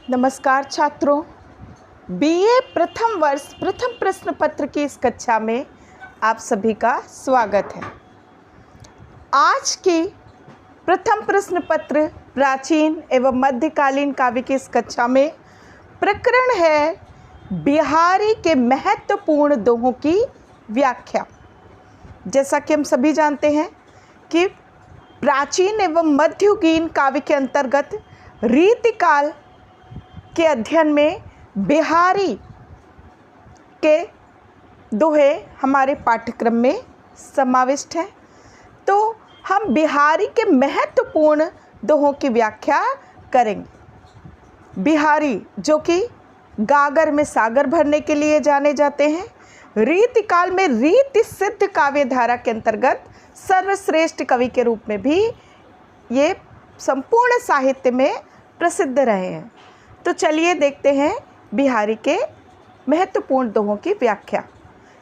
नमस्कार छात्रों, बीए प्रथम वर्ष प्रथम प्रश्न पत्र की इस कक्षा में आप सभी का स्वागत है। आज की प्रथम प्रश्न पत्र प्राचीन एवं मध्यकालीन काव्य की इस कक्षा में प्रकरण है बिहारी के महत्वपूर्ण दोहों की व्याख्या। जैसा कि हम सभी जानते हैं कि प्राचीन एवं मध्ययुगीन काव्य के अंतर्गत रीतिकाल के अध्ययन में बिहारी के दोहे हमारे पाठ्यक्रम में समाविष्ट हैं। तो हम बिहारी के महत्वपूर्ण दोहों की व्याख्या करेंगे। बिहारी जो कि गागर में सागर भरने के लिए जाने जाते हैं, रीतिकाल में रीति सिद्ध काव्य धारा के अंतर्गत सर्वश्रेष्ठ कवि के रूप में भी ये संपूर्ण साहित्य में प्रसिद्ध रहे हैं। तो चलिए देखते हैं बिहारी के महत्वपूर्ण दोहों की व्याख्या।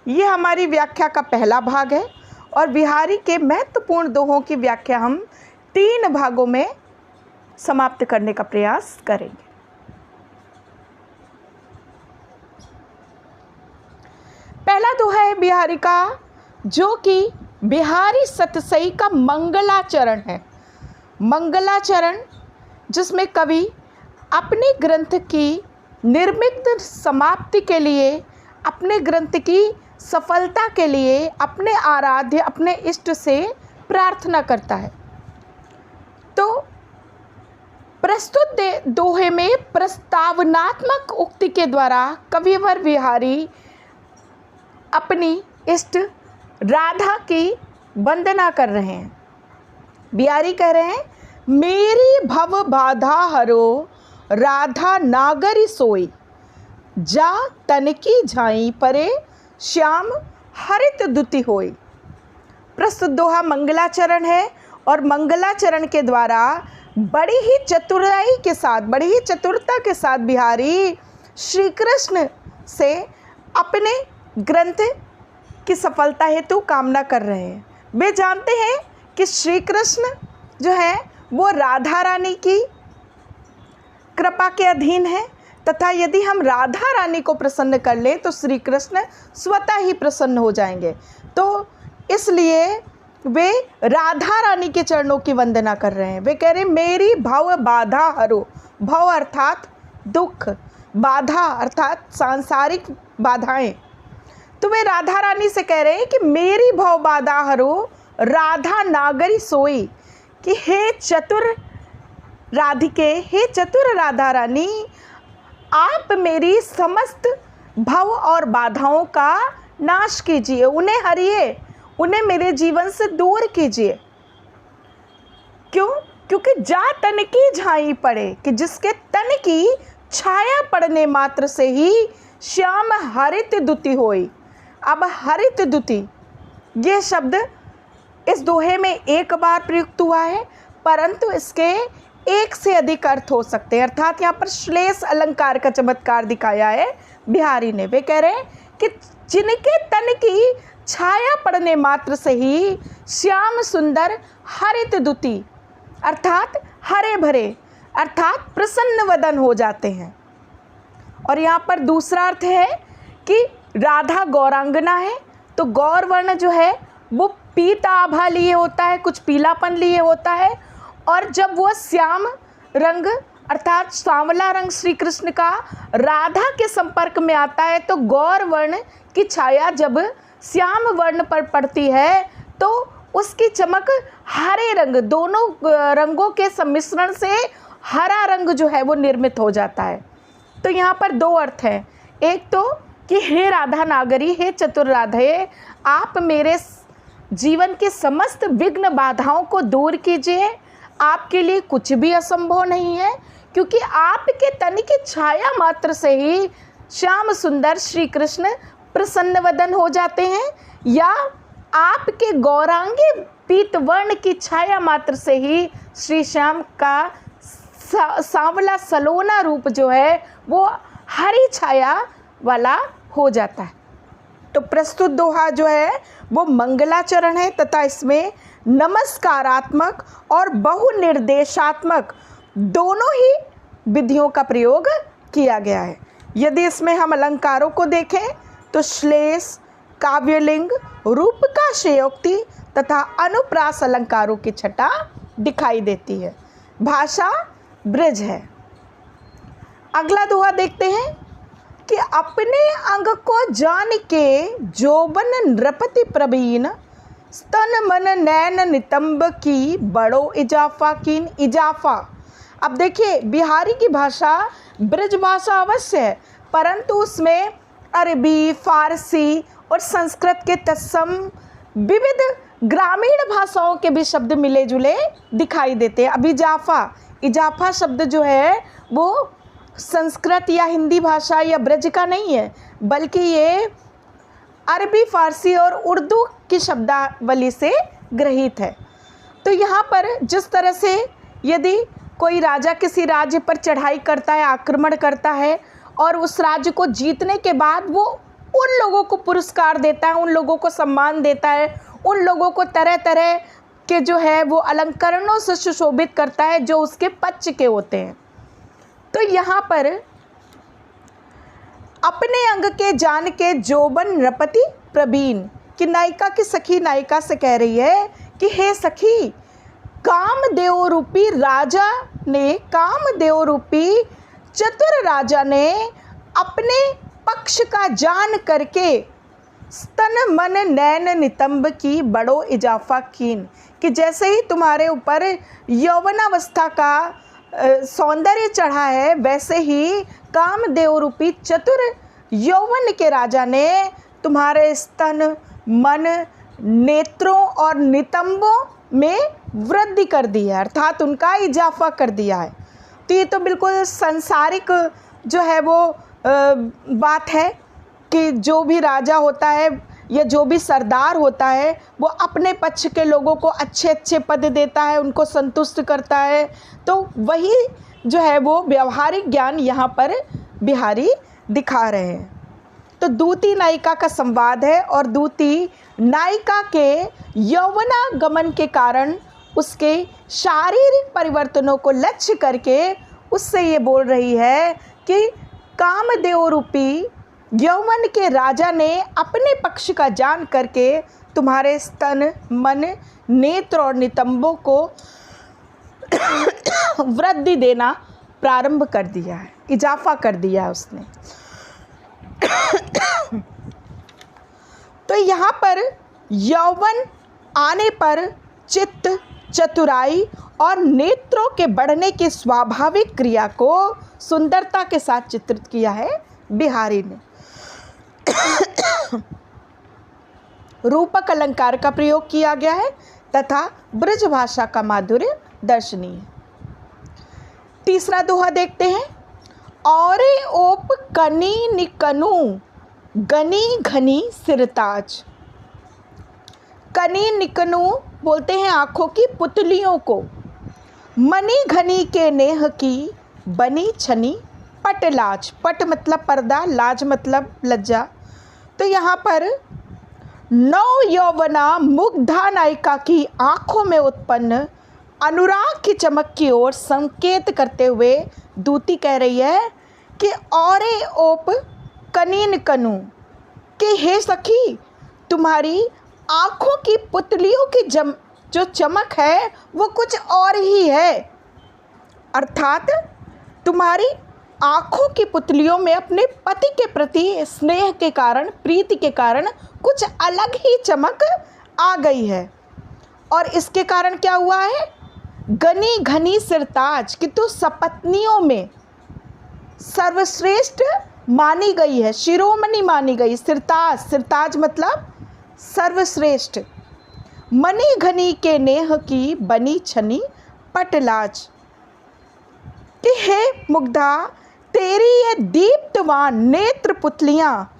ये हमारी व्याख्या का पहला भाग है और बिहारी के महत्वपूर्ण दोहों की व्याख्या हम 3 भागों में समाप्त करने का प्रयास करेंगे। पहला दोहा है बिहारी का, जो कि बिहारी सतसई का मंगलाचरण है। मंगलाचरण जिसमें कवि अपने ग्रंथ की निर्विघ्न समाप्ति के लिए, अपने ग्रंथ की सफलता के लिए अपने आराध्य, अपने इष्ट से प्रार्थना करता है। तो प्रस्तुत दोहे में प्रस्तावनात्मक उक्ति के द्वारा कविवर बिहारी अपनी इष्ट राधा की वंदना कर रहे हैं। बिहारी कह रहे हैं, मेरी भव बाधा हरो राधा नागरी सोई, जा तनकी झाई परे श्याम हरित दुति होई। प्रस्तुत दोहा मंगलाचरण है और मंगलाचरण के द्वारा बड़ी ही चतुराई के साथ, बड़ी ही चतुरता के साथ बिहारी श्री कृष्ण से अपने ग्रंथ की सफलता हेतु कामना कर रहे हैं। वे जानते हैं कि श्री कृष्ण जो है वो राधा रानी की कृपा के अधीन है तथा यदि हम राधा रानी को प्रसन्न कर लें तो श्री कृष्ण स्वतः ही प्रसन्न हो जाएंगे। तो इसलिए वे राधा रानी के चरणों की वंदना कर रहे हैं। वे कह रहे हैं, मेरी भव बाधा हरो। भव अर्थात दुख, बाधा अर्थात सांसारिक बाधाएं। तो वे राधा रानी से कह रहे हैं कि मेरी भव बाधा हरो राधा नागरी सोई, कि हे चतुर राधिके, हे चतुर राधा रानी, आप मेरी समस्त भव और बाधाओं का नाश कीजिए, उन्हें हरिए, उन्हें मेरे जीवन से दूर कीजिए। क्यों? क्योंकि जा तन की झाई पड़े, कि जिसके तन की छाया पड़ने मात्र से ही श्याम हरित दुति होई। अब हरित दुति ये शब्द इस दोहे में एक बार प्रयुक्त हुआ है, परंतु इसके एक से अधिक अर्थ हो सकते हैं। अर्थात यहाँ पर श्लेष अलंकार का चमत्कार दिखाया है बिहारी ने। वे कह रहे हैं कि जिनके तन की छाया पड़ने मात्र से ही श्याम सुंदर हरित दुति अर्थात हरे भरे अर्थात प्रसन्न वदन हो जाते हैं। और यहाँ पर दूसरा अर्थ है कि राधा गौरांगना है, तो गौर वर्ण जो है वो पीता आभा लिए होता है, कुछ पीलापन लिए होता है, और जब वो श्याम रंग अर्थात सांवला रंग श्री कृष्ण का राधा के संपर्क में आता है तो गौर वर्ण की छाया जब श्याम वर्ण पर पड़ती है तो उसकी चमक हरे रंग, दोनों रंगों के सम्मिश्रण से हरा रंग जो है वो निर्मित हो जाता है। तो यहाँ पर 2 अर्थ हैं। एक तो कि हे राधा नागरी, हे चतुर राधे, आप मेरे जीवन के समस्त विघ्न बाधाओं को दूर कीजिए। आपके लिए कुछ भी असंभव नहीं है, क्योंकि आपके तन की छाया मात्र से ही श्याम सुंदर श्री कृष्ण प्रसन्न वदन हो जाते हैं, या आपके गौरांगी पीत वर्ण की छाया मात्र से ही श्री श्याम का सांवला सलोना रूप जो है वो हरी छाया वाला हो जाता है। तो प्रस्तुत दोहा जो है वो मंगलाचरण है तथा इसमें नमस्कारात्मक और बहुनिर्देशात्मक दोनों ही विधियों का प्रयोग किया गया है। यदि इसमें हम अलंकारों को देखें तो श्लेष, काव्यलिंग, रूपकाशयोक्ति तथा अनुप्रास अलंकारों की छटा दिखाई देती है। भाषा ब्रज है। अगला दोहा देखते हैं कि अपने अंग को जान के जोबन नृपति प्रवीण, स्तन मन नैन नितंब की बड़ो इजाफा कीन। इजाफा, अब देखिए बिहारी की भाषा ब्रज भाषा अवश्य है, परंतु उसमें अरबी, फारसी और संस्कृत के तत्सम विविध ग्रामीण भाषाओं के भी शब्द मिले जुले दिखाई देते हैं। अब इजाफा शब्द जो है वो संस्कृत या हिंदी भाषा या ब्रज का नहीं है, बल्कि ये अरबी, फारसी और उर्दू की शब्दावली से ग्रहित है। तो यहाँ पर जिस तरह से यदि कोई राजा किसी राज्य पर चढ़ाई करता है, आक्रमण करता है और उस राज्य को जीतने के बाद वो उन लोगों को पुरस्कार देता है, उन लोगों को सम्मान देता है, उन लोगों को तरह तरह के जो है वो अलंकरणों से सुशोभित करता है जो उसके पक्ष के होते हैं। तो यहाँ पर अपने अंग के जान के जोबन नृपति प्रवीण कि नायिका की सखी नायिका से कह रही है कि हे सखी, कामदेव रूपी राजा ने, कामदेव रूपी चतुर राजा ने अपने पक्ष का जान करके स्तन मन नैन नितंब की बड़ो इजाफा कीन, कि जैसे ही तुम्हारे ऊपर यौवनावस्था का सौंदर्य चढ़ा है, वैसे ही कामदेव रूपी चतुर यौवन के राजा ने तुम्हारे स्तन, मन, नेत्रों और नितंबों में वृद्धि कर दी है, अर्थात उनका इजाफा कर दिया है। तो ये तो बिल्कुल सांसारिक जो है वो बात है कि जो भी राजा होता है या जो भी सरदार होता है वो अपने पक्ष के लोगों को अच्छे अच्छे पद देता है, उनको संतुष्ट करता है। तो वही जो है वो व्यवहारिक ज्ञान यहाँ पर बिहारी दिखा रहे हैं। तो दूती नायिका का संवाद है और दूती नायिका के यौवनागमन के कारण उसके शारीरिक परिवर्तनों को लक्ष्य करके उससे ये बोल रही है कि कामदेव रूपी यौवन के राजा ने अपने पक्ष का जान करके तुम्हारे स्तन, मन, नेत्र और नितंबों को वृद्धि देना प्रारंभ कर दिया है, इजाफा कर दिया है उसने। तो यहाँ पर यौवन आने पर चित्त, चतुराई और नेत्रों के बढ़ने की स्वाभाविक क्रिया को सुंदरता के साथ चित्रित किया है बिहारी ने। रूपक अलंकार का प्रयोग किया गया है तथा ब्रज भाषा का माधुर्य दर्शनीय है। तीसरा दोहा देखते हैं। औरे ओप कनी निकनु, गनी घनी सिरताज। कनी निकनु बोलते हैं आँखों की पुतलियों को। मनी घनी के नेह की बनी छनी पटलाज। पट मतलब पर्दा, लाज मतलब लज्जा। तो यहाँ पर नौ यौवना मुग्धा नायिका की आँखों में उत्पन्न अनुराग की चमक की ओर संकेत करते हुए दूती कह रही है कि औरे ओप कनीन कनु, कि हे सखी, तुम्हारी आँखों की पुतलियों की जो चमक है वो कुछ और ही है। अर्थात तुम्हारी आँखों की पुतलियों में अपने पति के प्रति स्नेह के कारण, प्रीति के कारण कुछ अलग ही चमक आ गई है। और इसके कारण क्या हुआ है? गनी घनी सिरताज, कि तू सपत्नियों में सर्वश्रेष्ठ मानी गई है, शिरोमणि मानी गई। सिरताज, सिरताज मतलब सर्वश्रेष्ठ। मनी घनी के नेह की बनी छनी पटलाज, कि हे मुग्धा, तेरी ये दीप्तवान नेत्र पुतलियाँ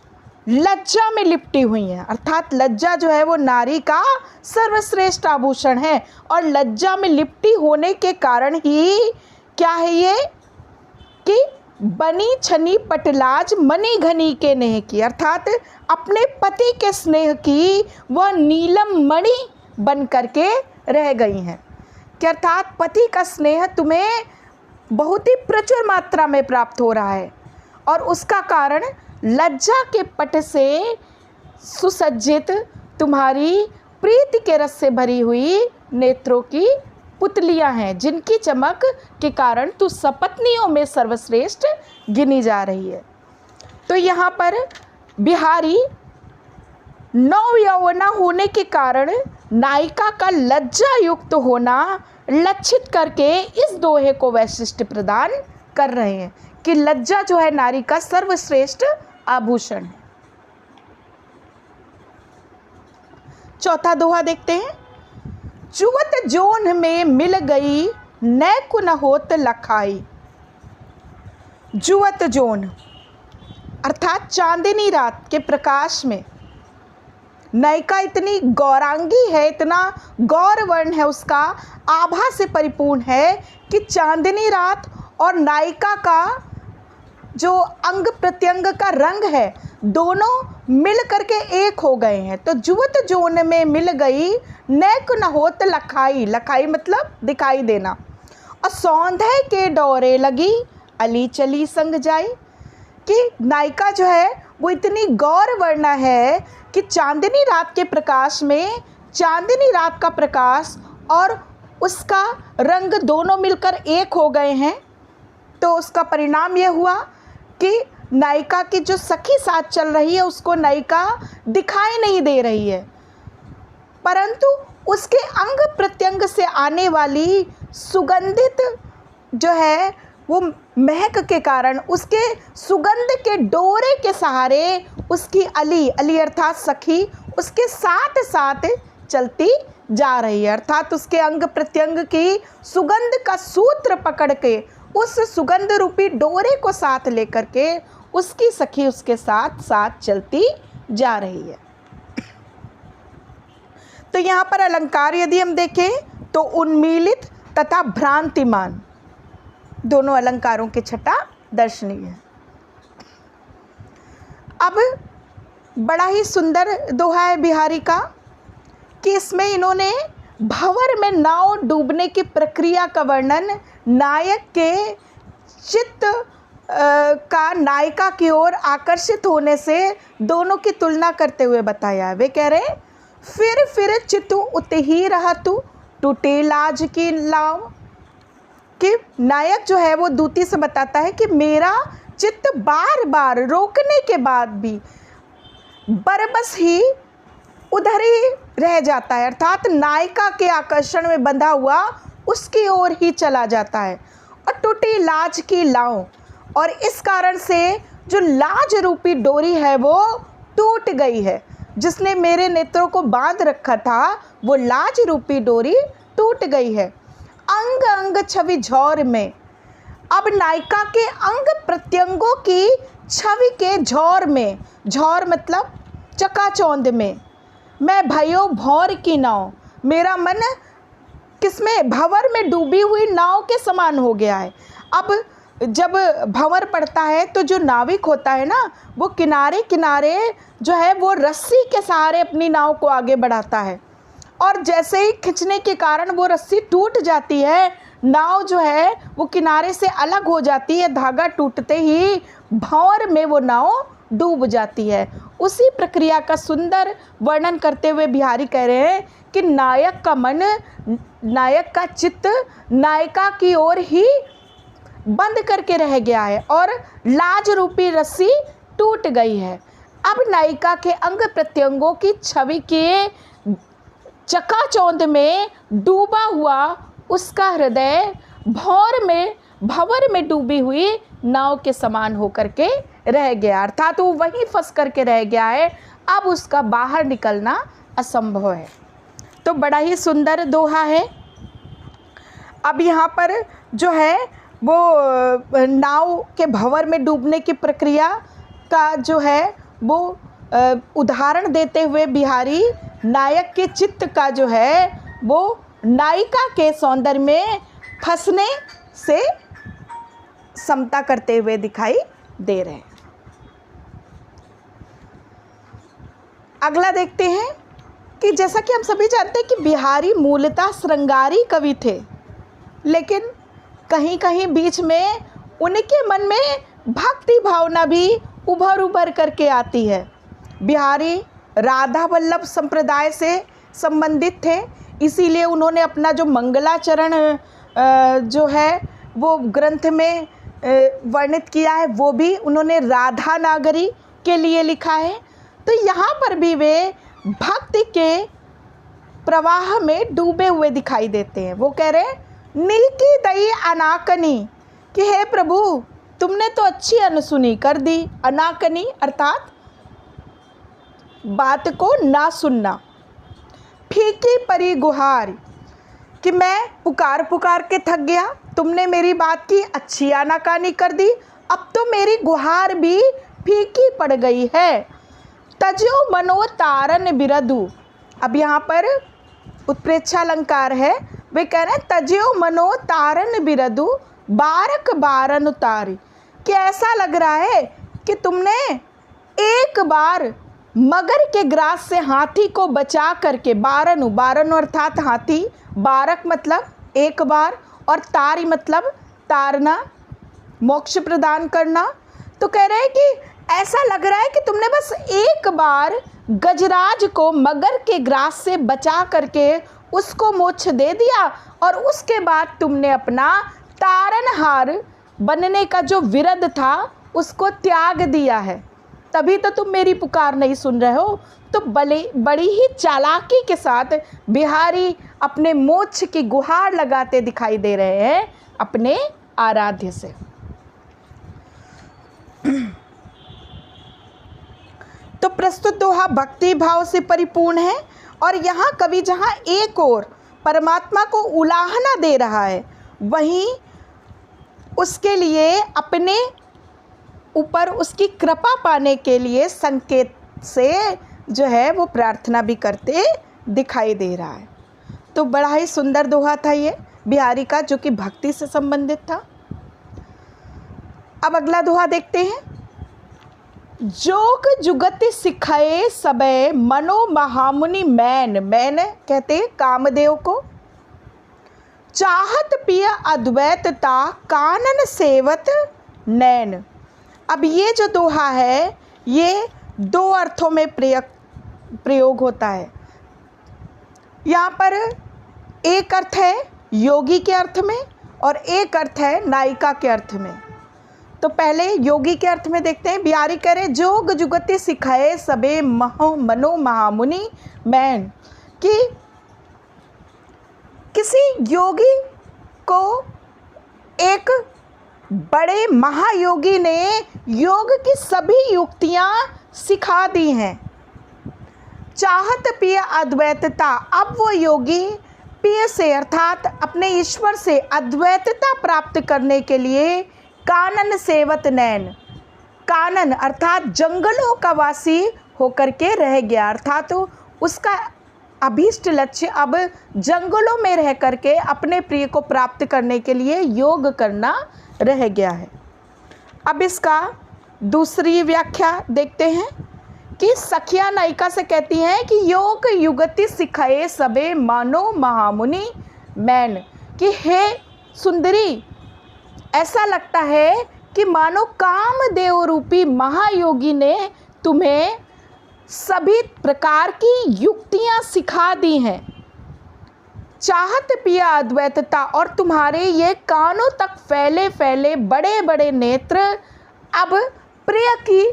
लज्जा में लिपटी हुई हैं। अर्थात लज्जा जो है वो नारी का सर्वश्रेष्ठ आभूषण है और लज्जा में लिपटी होने के कारण ही क्या है ये कि बनी छनी पटलाज मनी घनी के नेह की, अर्थात अपने पति के स्नेह की वह नीलम मणि बन करके रह गई हैं। कि अर्थात पति का स्नेह तुम्हें बहुत ही प्रचुर मात्रा में प्राप्त हो रहा है, और उसका कारण लज्जा के पट से सुसज्जित तुम्हारी प्रीति के रस से भरी हुई नेत्रों की पुतलियां हैं, जिनकी चमक के कारण तू सपत्नियों में सर्वश्रेष्ठ गिनी जा रही है। तो यहाँ पर बिहारी नव यौवना होने के कारण नायिका का लज्जा युक्त होना लक्षित करके इस दोहे को वैशिष्ट्य प्रदान कर रहे हैं कि लज्जा जो है नारी का सर्वश्रेष्ठ आभूषण है। चौथा दोहा देखते हैं। जुवत जोन में मिल गई नैकु न होत लखाई। जुवत जोन अर्थात चांदनी रात के प्रकाश में नायिका इतनी गौरांगी है, इतना गौरवर्ण है, उसका आभा से परिपूर्ण है कि चांदनी रात और नायिका का जो अंग प्रत्यंग का रंग है दोनों मिल करके एक हो गए हैं। तो जुवत जोन में मिल गई नैक न होत लखाई। लखाई मतलब दिखाई देना। और सौंधे के डोरे लगी अली चली संग जाई, कि नायिका जो है वो इतनी गौरवर्णा है कि चांदनी रात के प्रकाश में चांदनी रात का प्रकाश और उसका रंग दोनों मिलकर एक हो गए हैं। तो उसका परिणाम यह हुआ कि नायिका की जो सखी साथ चल रही है उसको नायिका दिखाई नहीं दे रही है, परंतु उसके अंग प्रत्यंग से आने वाली सुगंधित जो है वो महक के कारण, उसके सुगंध के डोरे के सहारे उसकी अली, अली अर्थात सखी, उसके साथ साथ चलती जा रही है। अर्थात उसके अंग प्रत्यंग की सुगंध का सूत्र पकड़ के उस सुगंध रूपी डोरे को साथ लेकर के उसकी सखी उसके साथ साथ चलती जा रही है। तो यहाँ पर अलंकार यदि हम देखें तो उन्मीलित तथा भ्रांतिमान दोनों अलंकारों की छटा दर्शनीय है। अब बड़ा ही सुंदर दोहा है बिहारी का कि इसमें इन्होंने भंवर में नाव डूबने की प्रक्रिया का वर्णन नायक के चित्त का नायिका की ओर आकर्षित होने से दोनों की तुलना करते हुए बताया है। वे कह रहे फिर चित्तु उतही रहा तू टूटे लाज की लाव, कि नायक जो है वो दूती से बताता है कि मेरा चित्त बार बार रोकने के बाद भी बरबस ही उधर ही रह जाता है, अर्थात नायिका के आकर्षण में बंधा हुआ उसकी ओर ही चला जाता है। और टूटी लाज की लाओ, और इस कारण से जो लाज रूपी डोरी है वो टूट गई है। जिसने मेरे नेत्रों को बांध रखा था वो लाज रूपी डोरी टूट गई है। अंग अंग छवि झौर में, अब नायिका के अंग प्रत्यंगों की छवि के झौर में, झौर मतलब चकाचौंध में, मैं भयो भौर की नाव, मेरा मन किसमें, भंवर में डूबी हुई नाव के समान हो गया है। अब जब भंवर पड़ता है तो जो नाविक होता है ना वो किनारे किनारे जो है वो रस्सी के सहारे अपनी नाव को आगे बढ़ाता है, और जैसे ही खींचने के कारण वो रस्सी टूट जाती है, नाव जो है वो किनारे से अलग हो जाती है, धागा टूटते ही भंवर में वो नाव डूब जाती है। उसी प्रक्रिया का सुंदर वर्णन करते हुए बिहारी कह रहे हैं कि नायक का मन, नायक का चित्त नायिका की ओर ही बंद करके रह गया है और लाज रूपी रस्सी टूट गई है। अब नायिका के अंग प्रत्यंगों की छवि के चकाचौंध में डूबा हुआ उसका हृदय भंवर में डूबी हुई नाव के समान होकर के रह गया, अर्थात वो वहीं फंस करके रह गया है। अब उसका बाहर निकलना असंभव है। तो बड़ा ही सुंदर दोहा है। अब यहाँ पर जो है वो नाव के भंवर में डूबने की प्रक्रिया का जो है वो उदाहरण देते हुए बिहारी नायक के चित्त का जो है वो नायिका के सौंदर्य में फंसने से समता करते हुए दिखाई दे रहे हैं। अगला देखते हैं कि जैसा कि हम सभी जानते हैं कि बिहारी मूलतः श्रृंगारी कवि थे, लेकिन कहीं कहीं बीच में उनके मन में भक्ति भावना भी उभर उभर करके आती है। बिहारी राधा वल्लभ संप्रदाय से संबंधित थे, इसीलिए उन्होंने अपना जो मंगलाचरण जो है वो ग्रंथ में वर्णित किया है, वो भी उन्होंने राधा नागरी के लिए लिखा है। तो यहाँ पर भी वे भक्ति के प्रवाह में डूबे हुए दिखाई देते हैं। वो कह रहे हैं नीकी दई अनाकनी, कि हे प्रभु तुमने तो अच्छी अनसुनी कर दी। अनाकनी अर्थात बात को ना सुनना। फीकी परी गुहार, कि मैं पुकार पुकार के थक गया, तुमने मेरी बात की अच्छी आनाकानी कर दी, अब तो मेरी गुहार भी फीकी पड़ गई है। तजो मनो तारन बिरदु, अब यहाँ पर उत्प्रेक्षा अलंकार है। वे कह रहे हैं तजो मनो तारन बिरदु बारक बारन उतारी, कि ऐसा लग रहा है कि तुमने एक बार मगर के ग्रास से हाथी को बचा करके, बारनु बारनु अर्थात हाथी, बारक मतलब एक बार, और तारी मतलब तारना, मोक्ष प्रदान करना। तो कह रहे हैं कि ऐसा लग रहा है कि तुमने बस एक बार गजराज को मगर के ग्रास से बचा करके उसको मोक्ष दे दिया, और उसके बाद तुमने अपना तारनहार बनने का जो विरद था उसको त्याग दिया है, तभी तो तुम मेरी पुकार नहीं सुन रहे हो। तो बड़ी ही चालाकी के साथ बिहारी अपने मोक्ष की गुहार लगाते दिखाई दे रहे हैं अपने आराध्य से। तो प्रस्तुत दोहा भक्ति भाव से परिपूर्ण है, और यहाँ कवि जहाँ एक ओर परमात्मा को उलाहना दे रहा है, वहीं उसके लिए अपने ऊपर उसकी कृपा पाने के लिए संकेत से जो है वो प्रार्थना भी करते दिखाई दे रहा है। तो बड़ा ही सुंदर दोहा था ये बिहारी का, जो कि भक्ति से संबंधित था। अब अगला दोहा देखते हैं। जोग जुगति सिखाए सबे मनो महामुनि मैन, मैन कहते कामदेव को। चाहत पिय अद्वैतता कानन सेवत नैन। अब ये जो दोहा है ये दो अर्थों में प्रयोग होता है। यहाँ पर एक अर्थ है योगी के अर्थ में और एक अर्थ है नायिका के अर्थ में। तो पहले योगी के अर्थ में देखते हैं। बिहारी कह रहे जोग जुगति सिखाए सबे मनो महामुनि मैन, कि किसी योगी को एक बड़े महायोगी ने योग की सभी युक्तियां सिखा दी हैं। चाहत पिय अद्वैतता, अब वो योगी पिय से अर्थात अपने ईश्वर से अद्वैतता प्राप्त करने के लिए कानन सेवत नैन, कानन अर्थात जंगलों का वासी होकर के रह गया, अर्थात तो उसका अभीष्ट लक्ष्य अब जंगलों में रह करके अपने प्रिय को प्राप्त करने के लिए योग करना रह गया है। अब इसका दूसरी व्याख्या देखते हैं कि सखिया नायिका से कहती हैं कि योग युगति सिखाए सबे मानो महामुनि मैन, कि हे सुंदरी ऐसा लगता है कि मानो कामदेव रूपी महायोगी ने तुम्हें सभी प्रकार की युक्तियां सिखा दी हैं। चाहत पिया अद्वैतता, और तुम्हारे ये कानों तक फैले फैले बड़े बड़े नेत्र अब प्रिय की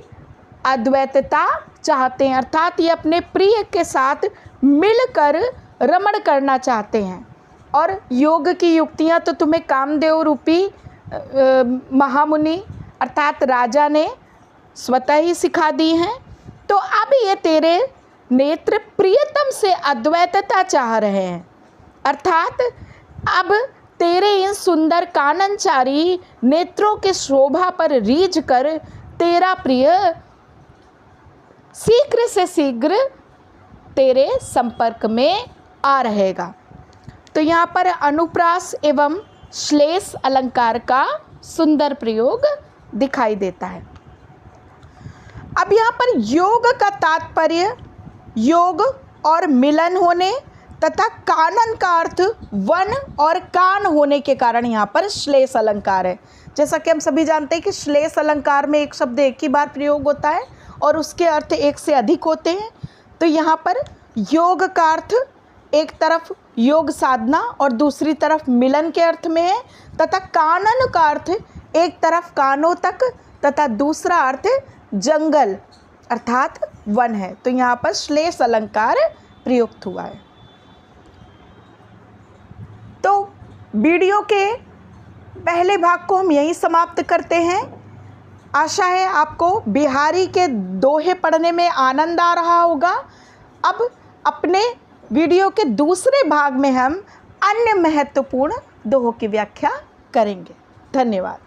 अद्वैतता चाहते हैं, अर्थात ये अपने प्रिय के साथ मिलकर रमण करना चाहते हैं। और योग की युक्तियां तो तुम्हें कामदेव रूपी महामुनि अर्थात राजा ने स्वतः ही सिखा दी हैं। तो अब ये तेरे नेत्र प्रियतम से अद्वैतता चाह रहे हैं, अर्थात अब तेरे इन सुंदर काननचारी नेत्रों के शोभा पर रीझ कर तेरा प्रिय शीघ्र से शीघ्र तेरे संपर्क में आ रहेगा। तो यहाँ पर अनुप्रास एवं श्लेष अलंकार का सुंदर प्रयोग दिखाई देता है। अब यहाँ पर योग का तात्पर्य योग और मिलन होने तथा कानन का अर्थ वन और कान होने के कारण यहाँ पर श्लेष अलंकार है। जैसा कि हम सभी जानते हैं कि श्लेष अलंकार में एक शब्द एक ही बार प्रयोग होता है और उसके अर्थ एक से अधिक होते हैं। तो यहाँ पर योग का अर्थ एक तरफ योग साधना और दूसरी तरफ मिलन के अर्थ में है, तथा कानन का अर्थ एक तरफ कानों तक तथा दूसरा अर्थ जंगल अर्थात वन है। तो यहाँ पर श्लेष अलंकार प्रयुक्त हुआ है। तो वीडियो के पहले भाग को हम यहीं समाप्त करते हैं। आशा है आपको बिहारी के दोहे पढ़ने में आनंद आ रहा होगा। अब अपने वीडियो के दूसरे भाग में हम अन्य महत्वपूर्ण दोहों की व्याख्या करेंगे। धन्यवाद।